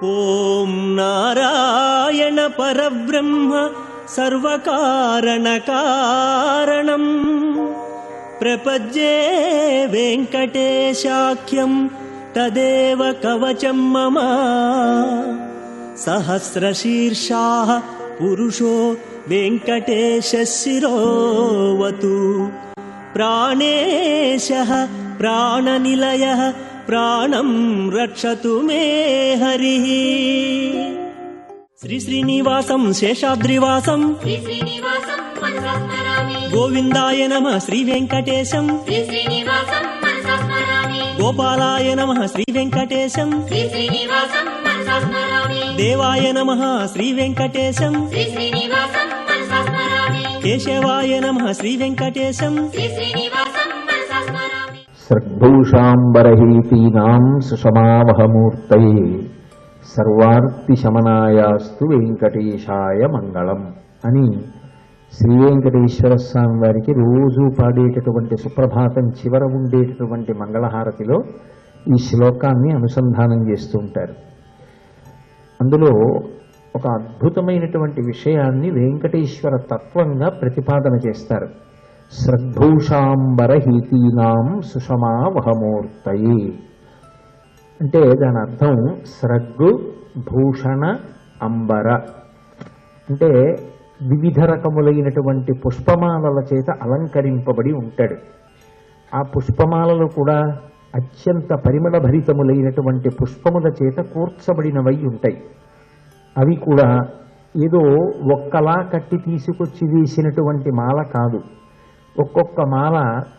ఓం నారాయణ పరబ్రహ్మ సర్వకారణకారణం ప్రపజ్యే వెంకటేశాఖ్యం తదేవ కవచం మమ సహస్రశీర్షాః పురుషో వెంకటేశः శిరోవతు ప్రాణేశః ప్రాణనిలయః ప్రాణం రక్షతు మే హరిః. శ్రీ శ్రీనివాసం శేషాద్రివాసం గోవిందాయ నమః శ్రీ వెంకటేశం గోపాలాయ నమః శ్రీ వెంకటేశం దేవాయ నమః శ్రీ వెంకటేశం కేశవాయ నమః శ్రీ వెంకటేశం సర్గభూషాంబరహీతీనాం సుషమావహమూర్తయే సర్వార్తిశమనాయాస్తు వెంకటేశాయ మంగళం అని శ్రీ వెంకటేశ్వర స్వామి వారికి రోజు పాడేటటువంటి సుప్రభాతం చివర ఉండేటటువంటి మంగళహారతిలో ఈ శ్లోకాన్ని అనుసంధానం చేస్తూ ఉంటారు. అందులో ఒక అద్భుతమైనటువంటి విషయాన్ని వెంకటేశ్వర తత్వంగా ప్రతిపాదన చేస్తారు. స్రగ్భూషాంబరహీతీనాం సుషమావహమూర్తయే అంటే దాని అర్థం స్రగ్గు భూషణ అంబర అంటే వివిధ రకములైనటువంటి పుష్పమాలల చేత అలంకరింపబడి ఉంటాడు. ఆ పుష్పమాలలు కూడా అత్యంత పరిమళ భరితములైనటువంటి పుష్పముల చేత కూర్చబడినవై ఉంటాయి. అవి కూడా ఏదో ఒక్కలా కట్టి తీసుకొచ్చి వేసినటువంటి మాల కాదు. ఒక్కొక్క మాల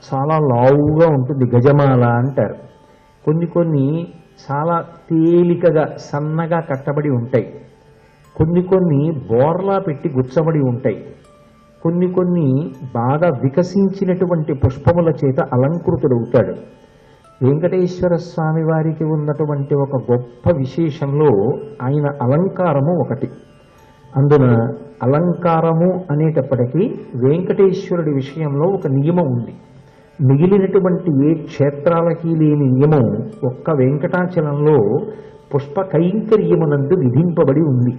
చాలా లావుగా ఉంటుంది, గజమాల అంటారు. కొన్ని చాలా తేలికగా సన్నగా కట్టబడి ఉంటాయి. కొన్ని బోర్లా పెట్టి గుచ్చబడి ఉంటాయి. కొన్ని బాగా వికసించినటువంటి పుష్పముల చేత అలంకృతుడవుతాడు. వెంకటేశ్వర స్వామి వారికి ఉన్నటువంటి ఒక గొప్ప విశేషంలో ఆయన అలంకారము ఒకటి. అందున అలంకారము అనేటప్పటికీ వెంకటేశ్వరుడి విషయంలో ఒక నియమం ఉంది. మిగిలినటువంటి ఏ క్షేత్రాలకి లేని నియమం ఒక్క వెంకటాచలంలో పుష్ప కైంకర్యమునందు విధింపబడి ఉంది.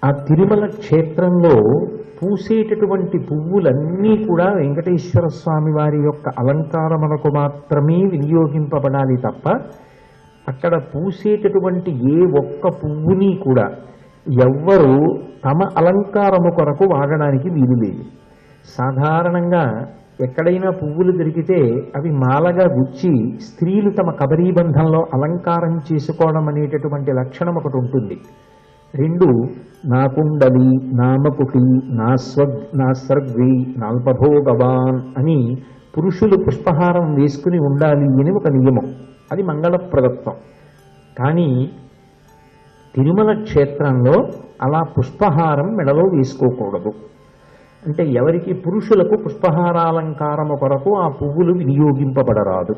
ఆ తిరుమల క్షేత్రంలో పూసేటటువంటి పువ్వులన్నీ కూడా వెంకటేశ్వర స్వామి వారి యొక్క అలంకారమునకు మాత్రమే వినియోగింపబడాలి తప్ప అక్కడ పూసేటటువంటి ఏ ఒక్క పువ్వుని కూడా ఎవ్వరూ తమ అలంకారము కొరకు వాడడానికి వీలు లేదు. సాధారణంగా ఎక్కడైనా పువ్వులు దొరికితే అవి మాలగా గుచ్చి స్త్రీలు తమ కబరీబంధంలో అలంకారం చేసుకోవడం అనేటటువంటి లక్షణం ఒకటి ఉంటుంది. 2 నా కుండలి నామకుటి నా స్వర్గ్వి నాల్పభోగవాన్ అని పురుషులు పుష్పహారం వేసుకుని ఉండాలి అని ఒక నియమం. అది మంగళప్రదత్వం. కానీ తిరుమల క్షేత్రంలో అలా పుష్పహారం మెడలో వేసుకోకూడదు. అంటే ఎవరికి పురుషులకు పుష్పహారాలంకారము కొరకు ఆ పువ్వులు వినియోగింపబడరాదు.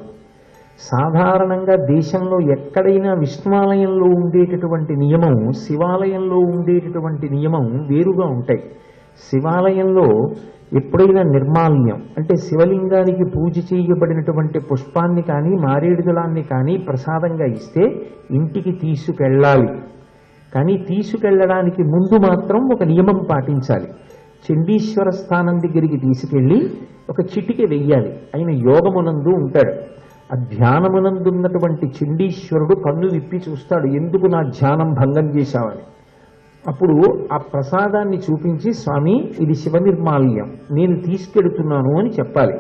సాధారణంగా దేశంలో ఎక్కడైనా విష్ణువాలయంలో ఉండేటటువంటి నియమం శివాలయంలో ఉండేటటువంటి నియమం వేరుగా ఉంటాయి. శివాలయంలో ఎప్పుడైనా నిర్మాల్యం అంటే శివలింగానికి పూజ చేయబడినటువంటి పుష్పాన్ని కానీ మారేడుదలాన్ని కానీ ప్రసాదంగా ఇస్తే ఇంటికి తీసుకెళ్ళాలి. కానీ తీసుకెళ్ళడానికి ముందు మాత్రం ఒక నియమం పాటించాలి. చండీశ్వర స్థానం దగ్గరికి తీసుకెళ్ళి ఒక చిటికె వెయ్యాలి. ఆయన యోగమునందు ఉంటాడు. ఆ ధ్యానమునందున్నటువంటి చండీశ్వరుడు కన్ను విప్పి చూస్తాడు, ఎందుకు నా ధ్యానం భంగం చేశావని. అప్పుడు ఆ ప్రసాదాన్ని చూపించి, స్వామి ఇది శివ నిర్మాల్యం, నేను తీసుకెడుతున్నాను అని చెప్పాలి.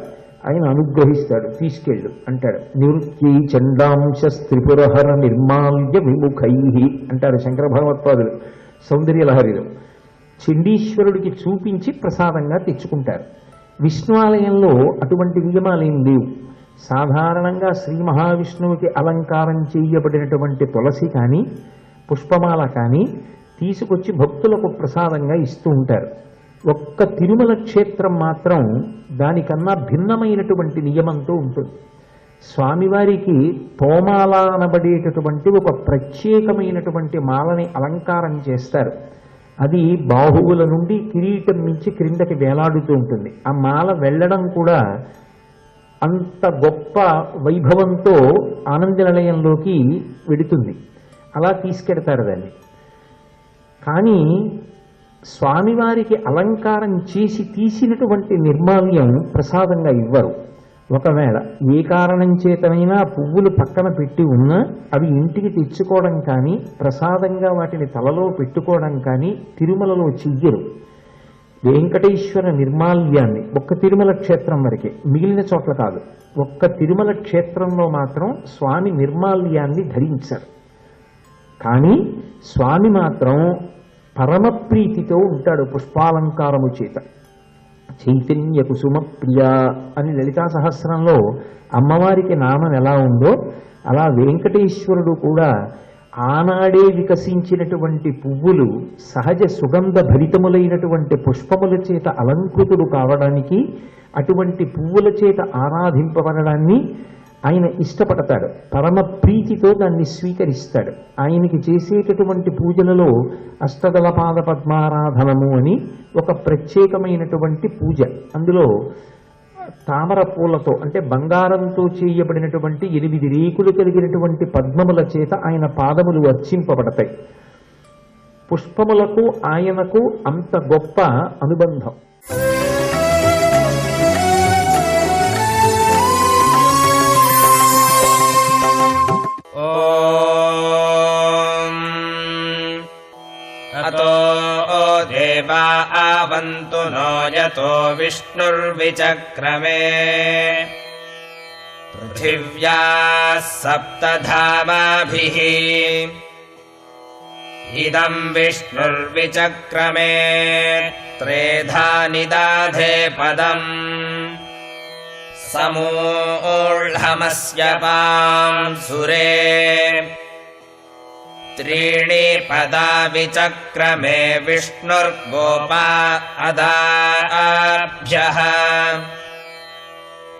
ఆయన అనుగ్రహిస్తాడు, తీసుకెళ్ళు అంటాడు. నివృత్తి చండాంశ త్రిపురహర నిర్మాల్య విముఖై అంటారు శంకర భగవత్పాదులు సౌందర్యలహరిలో. చండీశ్వరుడికి చూపించి ప్రసాదంగా తెచ్చుకుంటారు. విష్ణు ఆలయంలో అటువంటి నియమాలేం లేవు. సాధారణంగా శ్రీ మహావిష్ణువుకి అలంకారం చేయబడినటువంటి తులసి కానీ పుష్పమాల కానీ తీసుకొచ్చి భక్తులకు ప్రసాదంగా ఇస్తూ ఉంటారు. ఒక్క తిరుమల క్షేత్రం మాత్రం దానికన్నా భిన్నమైనటువంటి నియమంతో ఉంటుంది. స్వామివారికి తోమాల అనబడేటటువంటి ఒక ప్రత్యేకమైనటువంటి మాలని అలంకారం చేస్తారు. అది బాహువుల నుండి కిరీటం నుంచి క్రిందకి వేలాడుతూ ఉంటుంది. ఆ మాల వెళ్ళడం కూడా అంత గొప్ప వైభవంతో ఆనంద నిలయంలోకి వెడుతుంది. అలా తీసుకెడతారు దాన్ని. కానీ స్వామివారికి అలంకారం చేసి తీసినటువంటి నిర్మాల్యం ప్రసాదంగా ఇవ్వరు. ఒకవేళ ఏ కారణం చేతనైనా పువ్వులు పక్కన పెట్టి ఉన్నా అవి ఇంటికి తెచ్చుకోవడం కానీ ప్రసాదంగా వాటిని తలలో పెట్టుకోవడం కానీ తిరుమలలో చెయ్యరు. వెంకటేశ్వర నిర్మాల్యాన్ని ఒక్క తిరుమల క్షేత్రం వరకే, మిగిలిన చోట్ల కాదు. ఒక్క తిరుమల క్షేత్రంలో మాత్రం స్వామి నిర్మాల్యాన్ని ధరించారు. కానీ స్వామి మాత్రం పరమప్రీతితో ఉంటాడు పుష్పాలంకారము చేత. చైతన్య కుసుమ ప్రియ అని లలితా సహస్రంలో అమ్మవారికి నామం ఎలా ఉందో అలా వెంకటేశ్వరుడు కూడా ఆనాడే వికసించినటువంటి పువ్వులు సహజ సుగంధ భరితములైనటువంటి పుష్పముల చేత అలంకృతుడు కావడానికి, అటువంటి పువ్వుల చేత ఆరాధింపబడడాన్ని ఆయన ఇష్టపడతాడు. పరమ ప్రీతితో దాన్ని స్వీకరిస్తాడు. ఆయనకి చేసేటటువంటి పూజలలో అష్టదళ పాద పద్మారాధనము అని ఒక ప్రత్యేకమైనటువంటి పూజ. అందులో తామర పూలతో అంటే బంగారంతో చేయబడినటువంటి 8 రేకులు కలిగినటువంటి పద్మముల చేత ఆయన పాదములు అర్చింపబడతాయి. పుష్పములకు ఆయనకు అంత గొప్ప అనుబంధం. దేవా ఆవంతు నో యతో విష్ణుర్విచక్రమే పృథివ్యాః సప్తధామాభిః ఇదం విష్ణుర్విచక్రమే త్రేధా నిదాధే పదం సమూఢమస్య పాంసురే त्रीणि पदा विचक्रमे विष्णुर्गोपा अदाभ्यः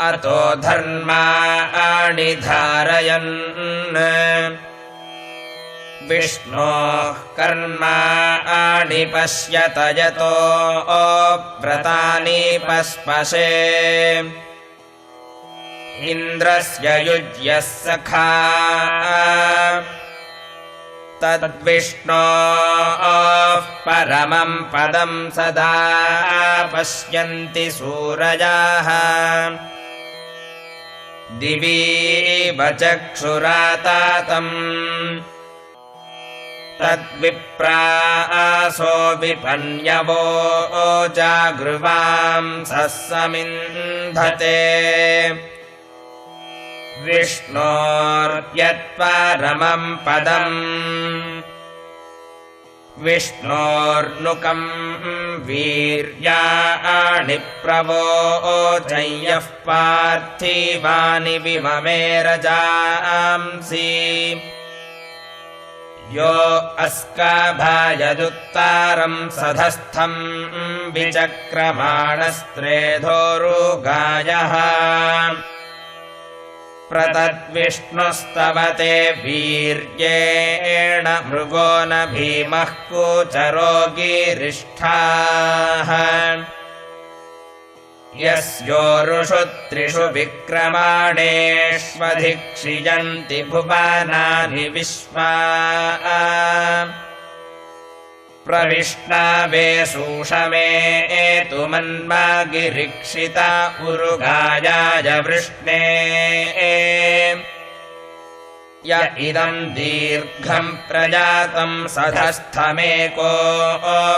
अतो धर्माणि धारयन् विष्णोः कर्माणि पश्यत यतो व्रतानि पस्पशे इन्द्रस्य युज्यः सखा तद्विष्णोः परमं पदं सदा पश्यन्ति सूरजाः दिवि चक्षुरातातम् तद्विप्रासो विपन्यवो जागृवांसः समिन्धते विष्णोर्यत्परमं पदम् विष्णोर्नुकं वीर्याणि प्रवोचय्यः पार्थिवानि विममे रजांसि यो अस्काभायदुत्तारं सधस्थं विचक्रमाणस्त्रेधोरुगायः प्रतद्विष्णुस्तवते वीर्येण मृगो न भीमः कूचरो गिरिष्ठाः यस्योरुषु त्रिषु विक्रमाणेष्वधिक्षियन्ति भुवनानि विश्वा प्रविष्णावे सूषमे तु मन्मागिरीक्षिता उरुगायाय वृष्णे य इदं दीर्घं प्रजातं सधस्थमेको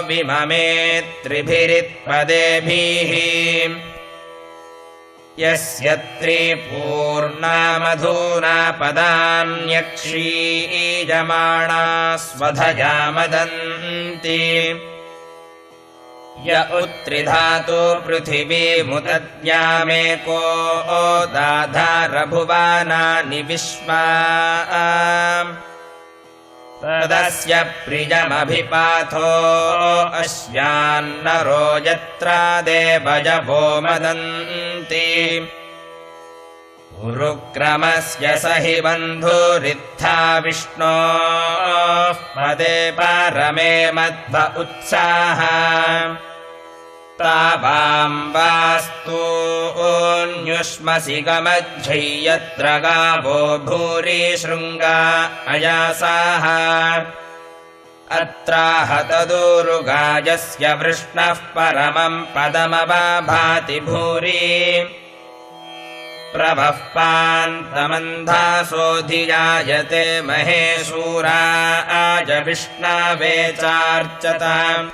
विममे त्रिभिरित्पदेभिः यस्य त्रिपूर्णामधूना पदान्यक्षीयमाणा स्वधया मदन्ति य उत्त्रिधातु पृथिवीमुदद्यामेको दाधारभुवानानि विश्वा तदस्य प्रियमभिपाथो अस्यान्नरो यत्रा देवजवो मदन्ति उरुक्रमस्य स हि बन्धुरित्था विष्णोः पदे परमे मध्व उत्साह तावां वास्तु न्युष्मसि गमज्झै यत्र गावो भूरि शृङ्गा अयासाः अत्राहतदूरुगाजस्य वृष्णः परमम् पदमवाभाति भूरि प्रभः पान्तमन्धासोऽधियायते महे शूरा आजविष्णावे चार्चताम्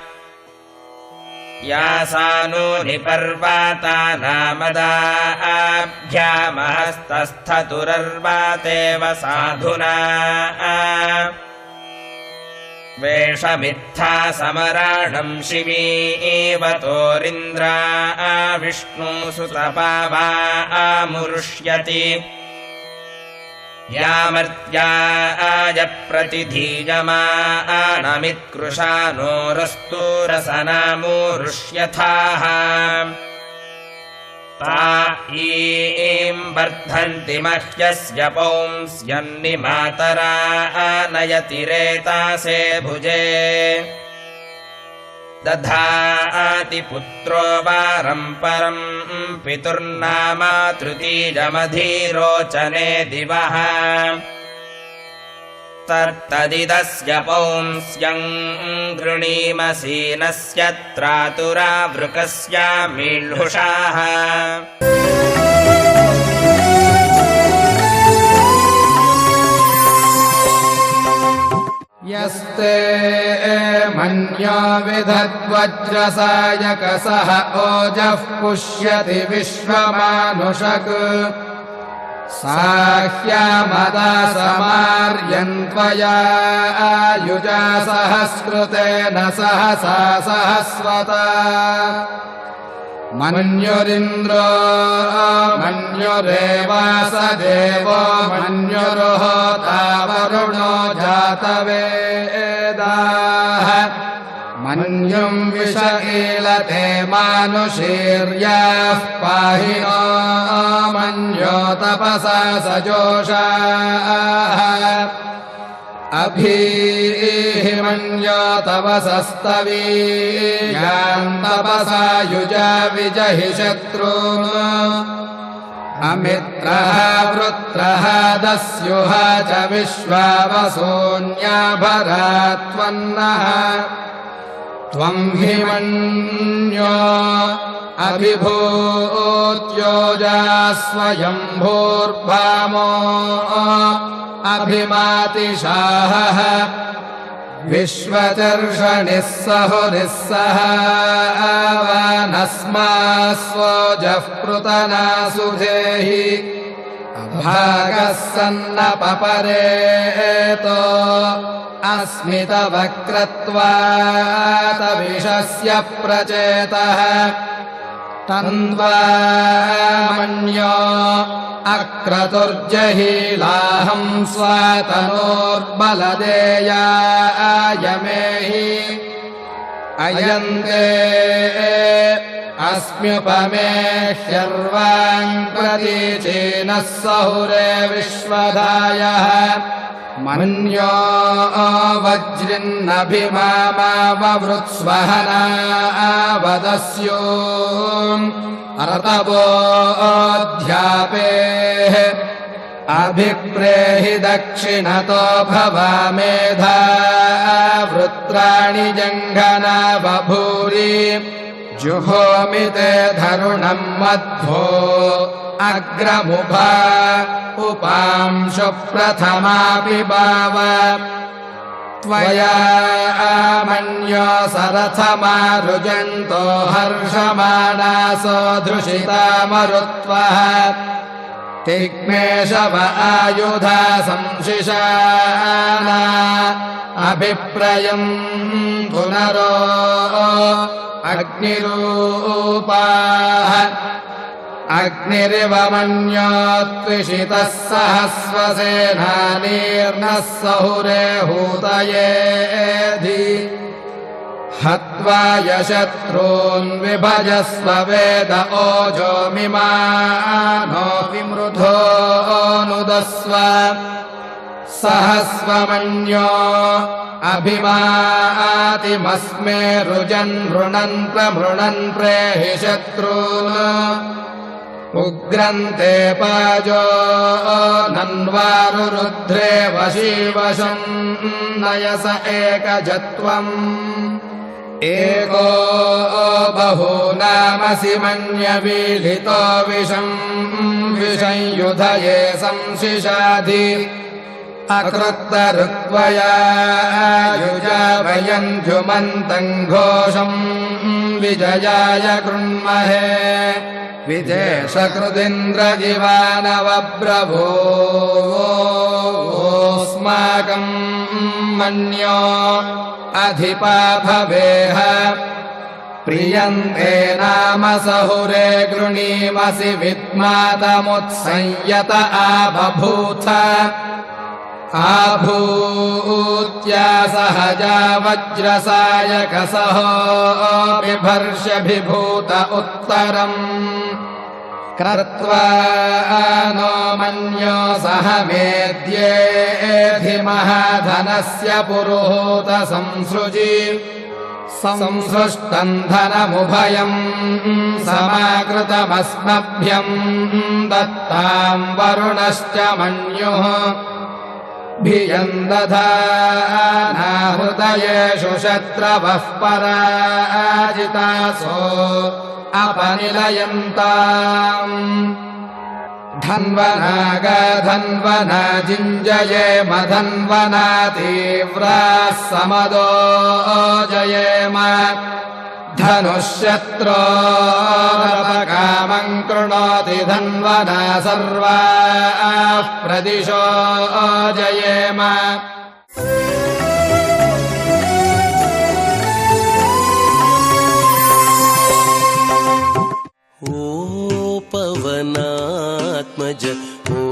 यासानूनि पर्वाता नामदाभ्यामहस्तस्थतुरर्वातेव साधुना वेषमित्था समराणम् शिवीवतोरिन्द्रा विष्णुसुतपावा आमुरुष्यति यामर्त्याय प्रतिधीयमानमित्कृशानोरस्तु रसनामूरुष्यथाः ता ईं वर्धन्ति मह्यस्य पौंस्यन्निमातरा नयति रेतासे भुजे दधाति पुत्रो वारम् परम् पितुर्नामा तृतीयमधीरोचने दिवः तत्तदिदस्य पौंस्यम् गृणीमसीनस्य त्रातुरा वृकस्यामीळ्हुषाः यस्ते मन्यो विधद्वज्रसायकसः ओजः पुष्यति विश्वमानुषक् साह्यामदासमार्यन्त्वया आयुजा सहस्कृतेन सहसा सहस्वता मन्युरिन्द्रो मन्युरेवास देवो मन्युर्होता वरुणो जातवेदाः मन्युम् विषकीलते मानुषीर्याः पाहि नो मन्यो तपसा सजोषाः अभीहि मन्यो तवसस्तवीयान् तपसा युजा विजहि शत्रून् अमित्रः वृत्रः दस्युः च विश्वावसून्याभरात्वन्नः त्वम् हि मन्यो अभिभूत्योजा स्वयम्भूर्भामो अभिमातिशाहः विश्वचर्षणिः सहुरिः सह आवानस्मास्वोजः पृतना सुधेहि अभागः सन्नपपरेतो अस्मितवक्रत्वातविषस्य प्रचेतः तन्वा मन्यो अक्रतुर्जहीलाहम् स्वातनोर्बलदेयायमेहि अयन्ते अस्म्युपमे ह्यर्वाङ् प्रतीचीनः सहुरे विश्वधायः मन्यो वज्रिन्नभिमामाववृत्स्वहना आवदस्यो अर्तवोऽध्यापेः अभिप्रेहि दक्षिणतो भवामेधा वृत्राणि जङ्घना बभूरि जुहोमि ते धरुणम् मध्वो अग्रमुभा उपांशु प्रथमापि बाव त्वया मन्यो सरथमारुजन्तो हर्षमाणासो धृषितामरुत्वः तिग्मेशव आयुधा संशिशाना अभिप्रयम् पुनरो अग्निरूपाः अग्निरिव मन्यो त्विषितः सहस्वसेनानीर्नः सहुरे हूतयेधि हत्वा यशत्रून् विभजस्व वेद ओजो मिमानो विमृधो नुदस्व सहस्वमन्यो अभिमातिमस्मे रुजन् ऋणन् प्रमृणन् प्रेहि शत्रून् उग्रन्ते पाजो नन्वारुरुद्रे वशीवशम् नयस एकजत्वम् एको बहूनामसि मन्यवीलितो विषम् विषंयुधये संशिशाधि अकृत्तरुक्वया युजावयन्त्युमन्तम् घोषम् विजयाय कृण्महे विदेशकृदिन्द्रदिवानवब्रभूस्माकम् मन्यो अधिपा भवेह प्रियन्ते नाम सहुरे गृणीमसि विद्मातमुत्संयत आबभूथ आभूत्या सहजा वज्रसायकसहो बिभर्षभिभूत उत्तरम् क्रत्वा नो मन्यो सह मेद्येधि महाधनस्य पुरुहूत संसृजि संसृष्टम् धनमुभयम् समाकृतमस्मभ्यम् दत्ताम् वरुणश्च मन्युः भियम् दधानाहृदयेषु शत्रवः पराजितासो अपनिलयन्ताम् धन्वना जिञ्जयेम धन्वना तीव्राः समदो जयेम धनुष्यत्रोरपकामम् कृणोति धन्वना सर्वाः प्रदिशो जयेम पवनात्मज ओ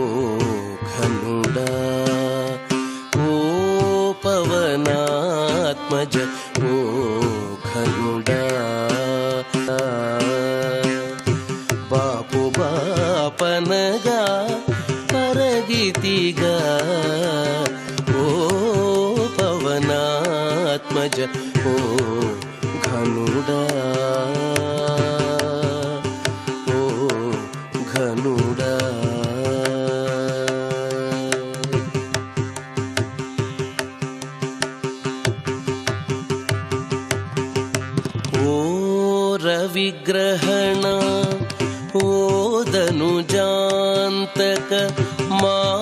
घनुडा ओ पवनात्मज ओ घनुडा बापु बापनगा परगितिगा ओ पवनात्मज ओ घनुडा ವಿಗ್ರಹಣ ಓದನುಜಾಂತಕ ಮಾರುಲೇಖಮತಿ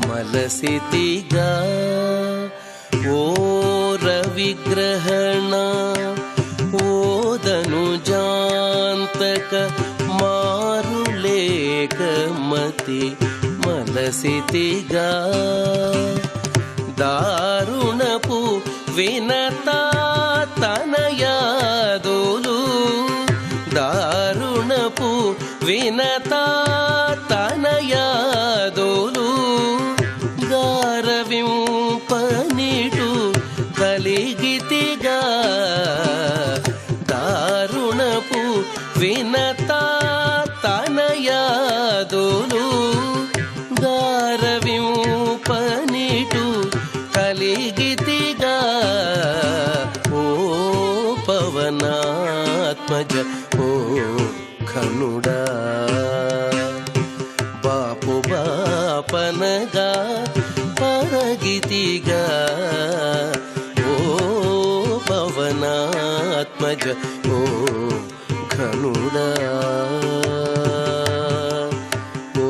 ಮಲಸಿತಿಗ ಓ ರವಿಗ್ರಹಣ ಓದನುಜಾಂತಕ ಮಾರುಲೇಖಮತಿ ಮಲಸಿತಿಗ ದಾರುಣಪು ವಿನತಾ ತನಯಾದೋಲು ದಾರುಣಪು ವಿನತಾ ತನಯಾದೋಲು ಗಾರವಿಂಪನಿಟು ಕಲಿಗಿತಿಗ ದಾರುಣಪು ವಿನತಾ ತನಯಾದೋಲು ಗಾರವಿಂಪನಿಟು ಕಲಿಗಿತಿಗ ಪವನಾತ್ಮಜ ಓ ಖನುಡಾ ಬಾಪು ಬಾಪನಗ ಪರಗಿತಿಗ ಓ ಪವನಾತ್ಮಜ ಓ ಖನುಡಾ ಓ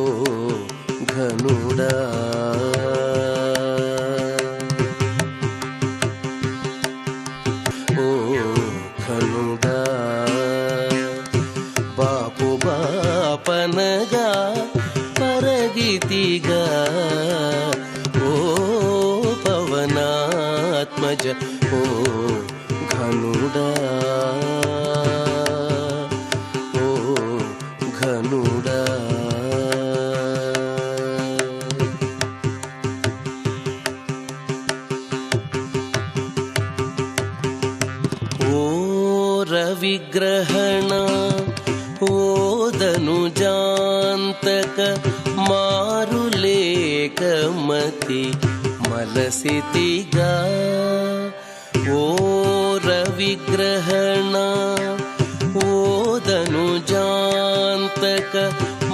ಘನುಡಾ ಬಾಪು ಬಾಪನಗ ಪರಗಿತಿಗ ಓ ಪವನಾತ್ಮಜ ಓ ಘನುಡಾ ಓ ಘನುಡಾ ವಿಗ್ರಹಣ ಓದನುಜಾಂತಕ ಮಾರುಲೇಖಮತಿ లేకమతి మలసితిగా ఓ రవిగ్రహణ ఓదనుజాంతక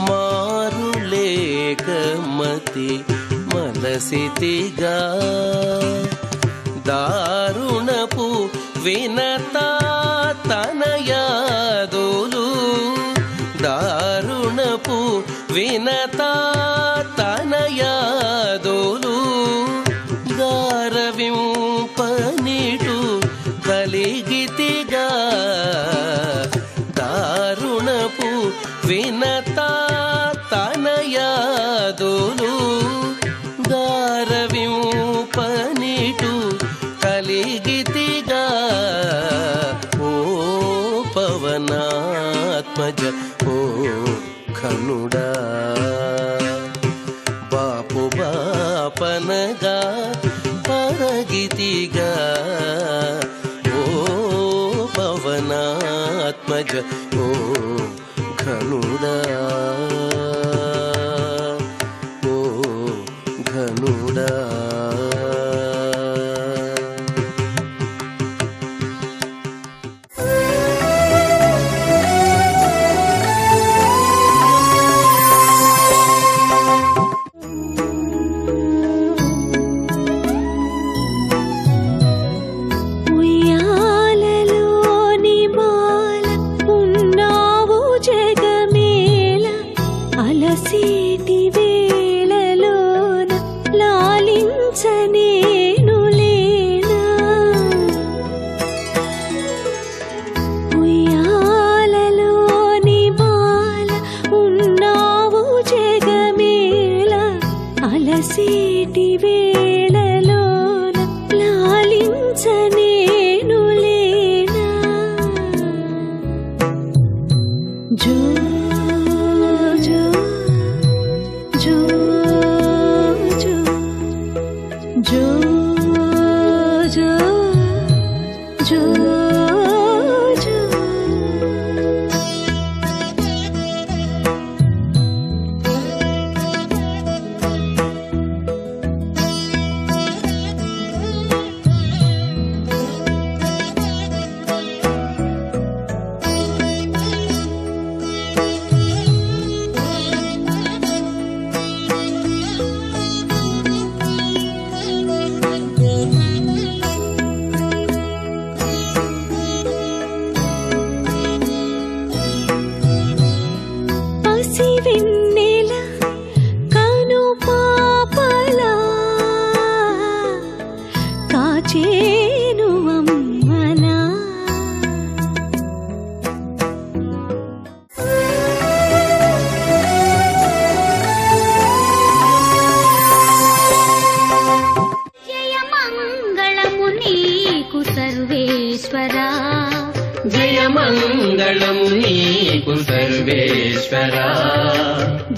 మారులేకమతి మలసితిగా దారుణపు వినతా తనయాదులు దారుణపు వినతా తనయాదులు గారవింపనిటు కలిగితిగా దారుణపు వినతా తనయాదులు గారవింపనిటు కలిగితిగా ఓ పవనాత్మజ ఓ ఖనుడా బాపు బాపనగా పరగితిగా ఓ పవనాత్మజ ఓ ఖనుడా ఓ ఘనుడా అలసేటి వేళలోన లాలించనేను లేనా ఉయ్యాలలోని బాల ఉన్నావు జగమేళ అలసేటి వేళలోన లాలించనేను లేనా జో వెన్నెల కాను పాపలా కాచేను అమ్మలా జయ మంగళము నీకు సర్వేశ్వరా జయ మంగళము నీకు సర్వేశ్వరా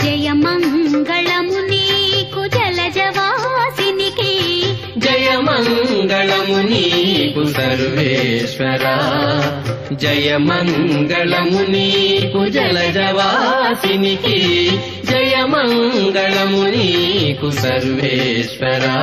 జయ మంగళము నీకు జలజవాసినికి జయ మంగళము నీకు సర్వేశ్వరా జయ మంగళము నీకు జలజవాసినికి జయ మంగళము నీకు సర్వేశ్వరా